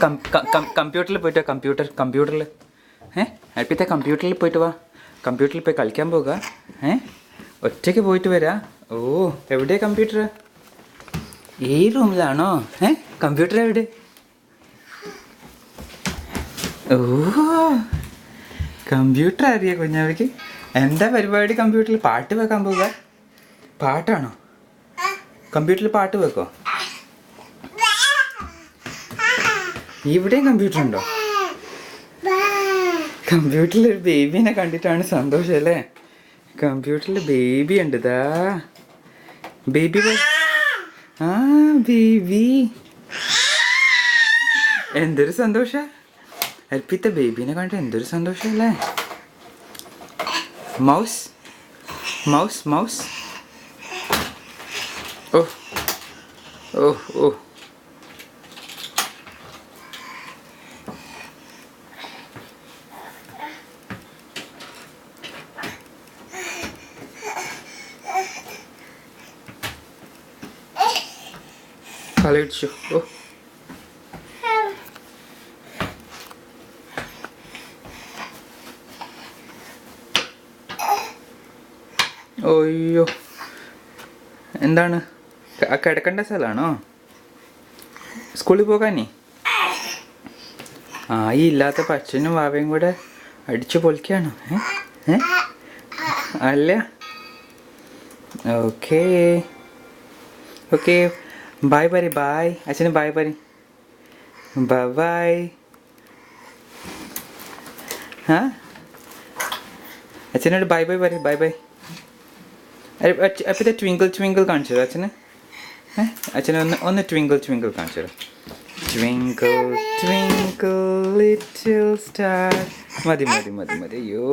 കമ്പ്യൂട്ടറിൽ പോയിട്ട് വാ. കമ്പ്യൂട്ടറിൽ അൽപ്പിത്തെ കമ്പ്യൂട്ടറിൽ പോയിട്ട് വാ. കമ്പ്യൂട്ടറിൽ പോയി കളിക്കാൻ പോകുക. ഒറ്റയ്ക്ക് പോയിട്ട് വരാ. ഓ, എവിടെയാ കമ്പ്യൂട്ടർ? ഈ റൂമിലാണോ? കമ്പ്യൂട്ടർ എവിടെ? ഓ, കമ്പ്യൂട്ടർ അറിയാം കുഞ്ഞാവയ്ക്ക്. എന്താ പരിപാടി? കമ്പ്യൂട്ടറിൽ പാട്ട് വെക്കാൻ പോവുക. പാട്ടാണോ? കമ്പ്യൂട്ടറിൽ പാട്ട് വെക്കോ? ഇവിടെയും കമ്പ്യൂട്ടർ ഉണ്ടോ? കമ്പ്യൂട്ടറിൽ ഒരു ബേബീനെ കണ്ടിട്ടാണ് സന്തോഷം അല്ലേ? കമ്പ്യൂട്ടറിൽ ബേബി ഉണ്ട്. ഇതാ ബേബി. ആ ബേബി, എന്തൊരു സന്തോഷ. അൽപ്പിത്തെ ബേബീനെ കണ്ടിട്ട് എന്തൊരു സന്തോഷല്ലേ? Mouse mouse mouse. ഓ ഓ ഓ, കളിച്ചു. ഓ, ഒയ്യോ, എന്താണ്? കിടക്കേണ്ട സ്ഥലമാണോ? സ്കൂളിൽ പോകാനേ? ഈ ഇല്ലാത്ത അച്ഛനും വാവയും കൂടെ അടിച്ചു പൊളിക്കാണോ? അല്ല. ഓക്കേ ഓക്കെ, ബായ് പറ. ബായ് അച്ഛന്. ബായ് പറ. ബൈ. അച്ഛനോട് ബൈ ബൈ പറ. Bye bye. അപ്പത്തെ ട്വിങ്കിൾ ട്വിങ്കിൾ കാണിച്ചു തരാം അച്ഛന്. അച്ഛനെ ഒന്ന് ട്വിങ്കിൾ ട്വിങ്കിൾ കാണിച്ചു തരാം. Twinkle twinkle little star. മതി മതി മതി മതി. അയ്യോ.